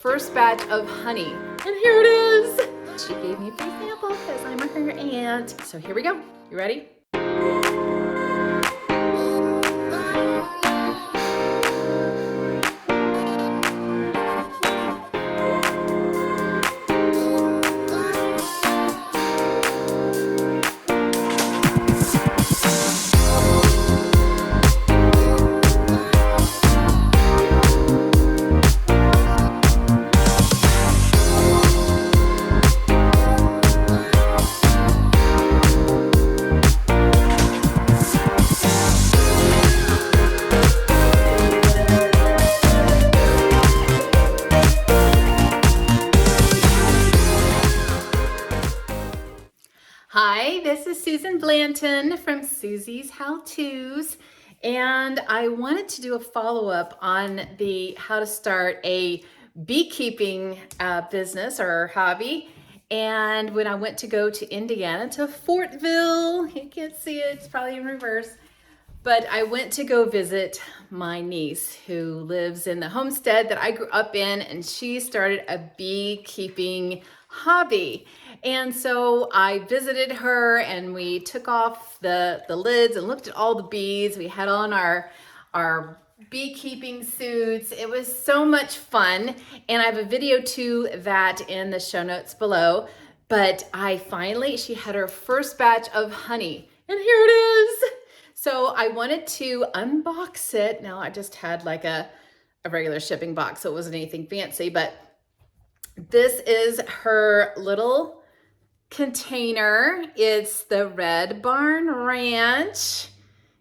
First batch of honey, and here it is. She gave me a free sample because I'm her aunt. So here we go. You ready? Hi, this is Susan Blanton from Suzy's How To's, and I wanted to do a follow-up on the how to start a beekeeping business or hobby. And when I went to go to Indiana, to Fortville, you can't see it, it's probably in reverse, but I went to go visit my niece who lives in the homestead that I grew up in, and she started a beekeeping hobby. And so I visited her and we took off the lids and looked at all the bees. We had on our beekeeping suits. It was so much fun. And I have a video to that in the show notes below. But she had her first batch of honey, and here it is. So I wanted to unbox it. Now I just had like a regular shipping box, so it wasn't anything fancy, but this is her little container. It's the Red Barn Ranch.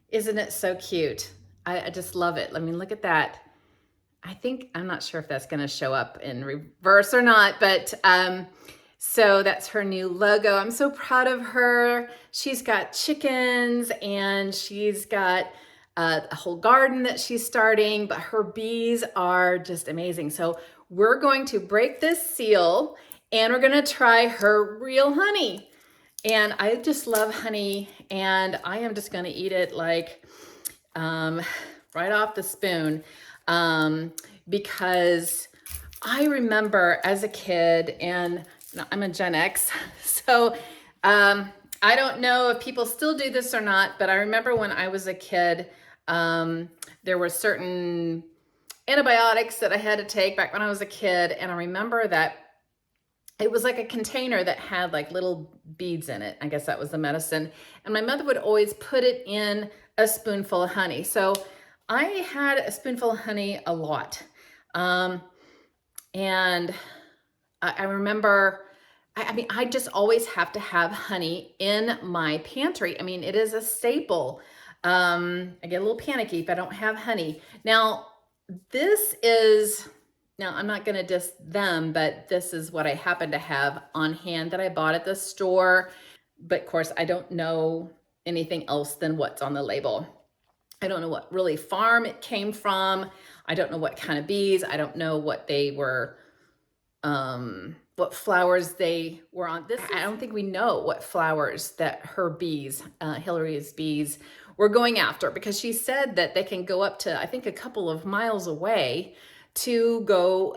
Isn't it so cute? I just love it. I mean, look at that. I'm not sure if that's gonna show up in reverse or not, but so that's her new logo. I'm so proud of her. She's got chickens and she's got a whole garden that she's starting, but her bees are just amazing. So we're going to break this seal and we're gonna try her real honey. And I just love honey, and I am just gonna eat it like right off the spoon because I remember as a kid, and I'm a Gen X, so I don't know if people still do this or not, but I remember when I was a kid, there were certain antibiotics that I had to take back when I was a kid, and I remember that it was like a container that had like little beads in it. I guess that was the medicine. And my mother would always put it in a spoonful of honey. So I had a spoonful of honey a lot. And I remember, I just always have to have honey in my pantry. I mean, it is a staple. I get a little panicky if I don't have honey. Now, I'm not going to diss them, but this is what I happen to have on hand that I bought at the store. But of course, I don't know anything else than what's on the label. I don't know what really farm it came from. I don't know what kind of bees. I don't know what they were, what flowers they were on. I don't think we know what flowers that her bees, Hillary's bees, were going after, because she said that they can go up to, I think, a couple of miles away to go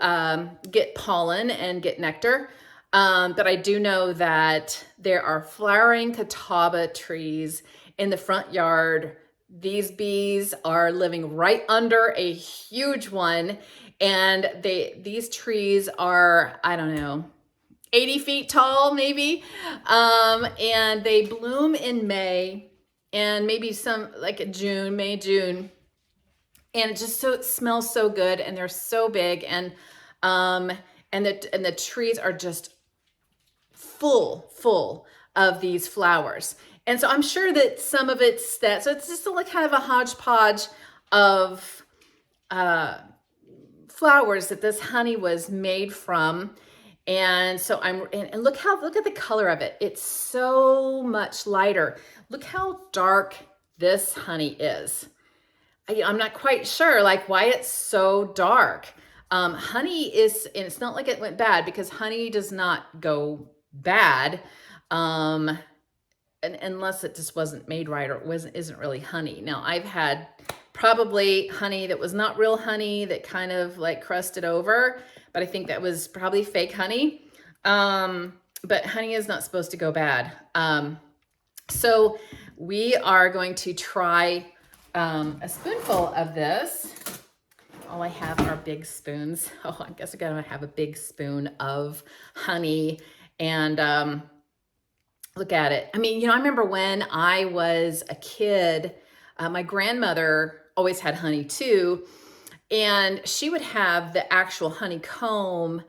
get pollen and get nectar. But I do know that there are flowering catawba trees in the front yard. These bees are living right under a huge one, and these trees are, I don't know, 80 feet tall maybe, and they bloom in May and maybe some like June, May, June. And it smells so good, and they're so big, and the trees are just full of these flowers. And so I'm sure that some of it's that. So it's just like kind of a hodgepodge of flowers that this honey was made from. And so and look at the color of it. It's so much lighter. Look how dark this honey is. I'm not quite sure like why it's so dark. Honey is, and it's not like it went bad, because honey does not go bad unless it just wasn't made right, or isn't really honey. Now, I've had probably honey that was not real honey that kind of like crusted over, but I think that was probably fake honey. But honey is not supposed to go bad. So we are going to try a spoonful of this. All I have are big spoons. Oh, I guess I gotta have a big spoon of honey. And look at it. I mean, you know, I remember when I was a kid, my grandmother always had honey too. And she would have the actual honeycomb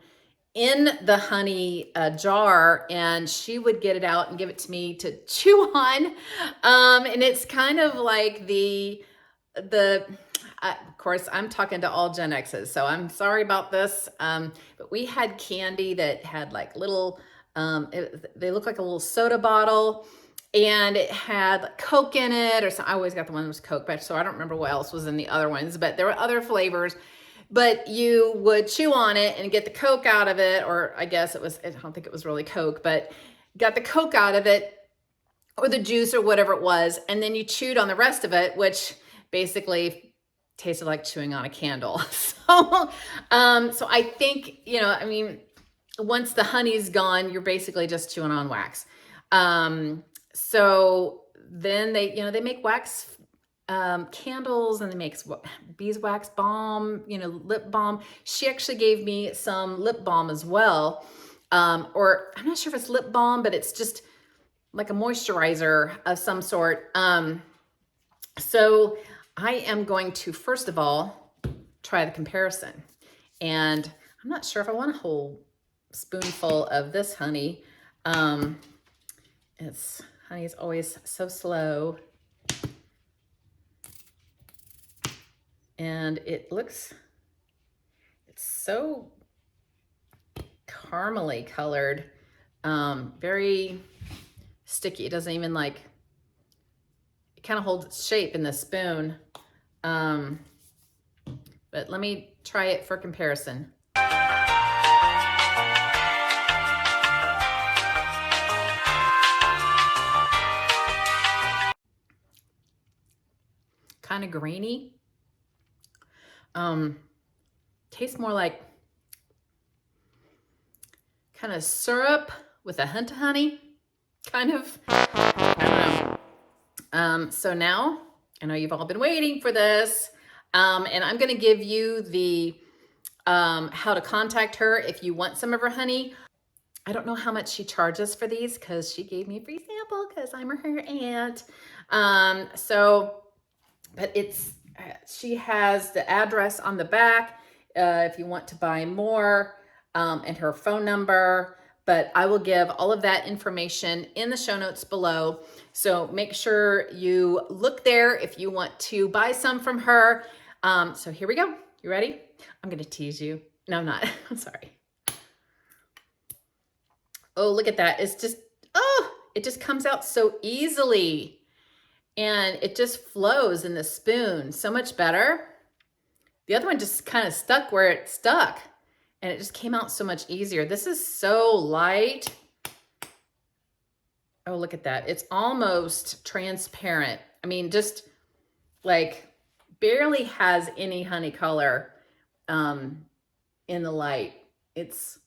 in the honey jar, and she would get it out and give it to me to chew on. And it's kind of like of course, I'm talking to all Gen X's, so I'm sorry about this. But we had candy that had like little, they look like a little soda bottle, and it had Coke in it, or something. I always got the one that was Coke, but so I don't remember what else was in the other ones, but there were other flavors. But you would chew on it and get the Coke out of it, or I guess it was, I don't think it was really Coke, but got the Coke out of it, or the juice or whatever it was, and then you chewed on the rest of it, which basically tasted like chewing on a candle. So I think, you know, I mean, once the honey's gone, you're basically just chewing on wax. So then they, you know, they make wax candles, and they make beeswax balm, you know, lip balm. She actually gave me some lip balm as well. Or I'm not sure if it's lip balm, but it's just like a moisturizer of some sort. So I am going to, first of all, try the comparison. And I'm not sure if I want a whole spoonful of this honey. Honey is always so slow. And it's so caramely colored, very sticky. It doesn't even like, it kind of holds its shape in the spoon. But let me try it for comparison. Kind of grainy. Tastes more like kind of syrup with a hint of honey, kind of. I don't know. So now, I know you've all been waiting for this, and I'm going to give you the how to contact her if you want some of her honey. I don't know how much she charges for these because she gave me a free sample because I'm her aunt. But she has the address on the back if you want to buy more, and her phone number. But I will give all of that information in the show notes below. So make sure you look there if you want to buy some from her. So here we go. You ready? I'm going to tease you. No, I'm not. I'm sorry. Oh, look at that. It's just, it just comes out so easily. And it just flows in the spoon so much better. The other one just kind of stuck where it stuck, and it just came out so much easier. This is so light. Oh, look at that. It's almost transparent. I mean, just like barely has any honey color in the light. It's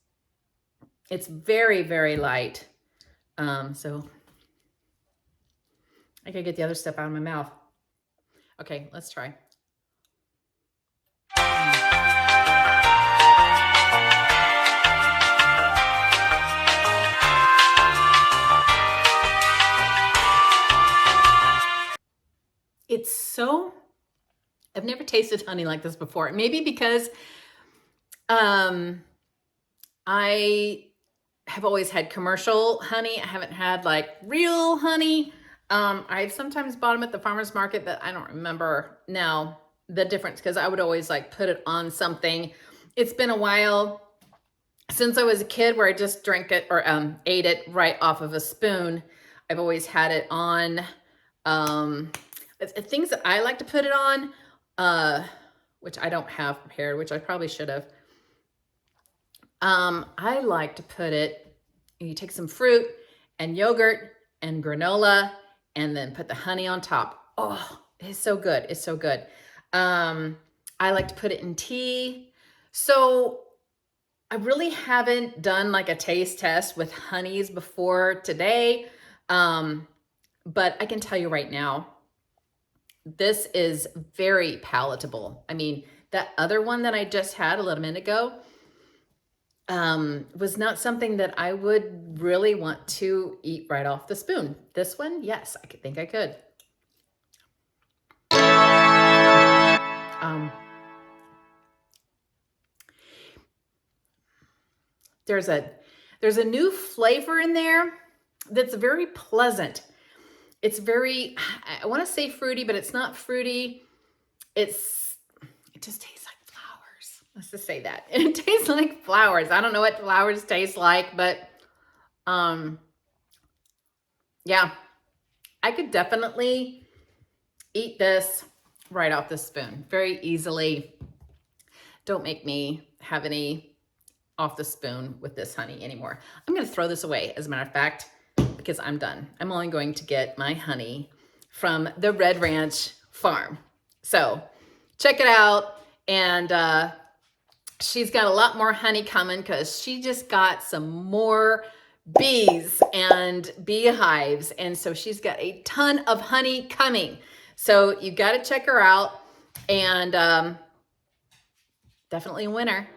very, very light. So I gotta get the other stuff out of my mouth. Okay, let's try. It's so, I've never tasted honey like this before. Maybe because I have always had commercial honey. I haven't had like real honey. I've sometimes bought them at the farmer's market, but I don't remember now the difference because I would always like put it on something. It's been a while since I was a kid where I just drank it or ate it right off of a spoon. I've always had it on things that I like to put it on, which I don't have prepared, which I probably should have. I like to put it, you take some fruit and yogurt and granola and then put the honey on top. Oh, it's so good. It's so good. I like to put it in tea. So I really haven't done like a taste test with honeys before today. Um, but I can tell you right now, this is very palatable. I mean, that other one that I just had a little minute ago was not something that I would really want to eat right off the spoon. This one, yes, I could think I could. Um, there's a new flavor in there that's very pleasant. It's very, I want to say fruity, but it's not fruity. It just tastes like flowers. Let's just say that. It tastes like flowers. I don't know what flowers taste like, but yeah, I could definitely eat this right off the spoon very easily. Don't make me have any off the spoon with this honey anymore. I'm going to throw this away, as a matter of fact, because I'm done. I'm only going to get my honey from the Red Ranch farm. So check it out. And she's got a lot more honey coming because she just got some more bees and beehives. And so she's got a ton of honey coming. So you got to check her out. And definitely a winner.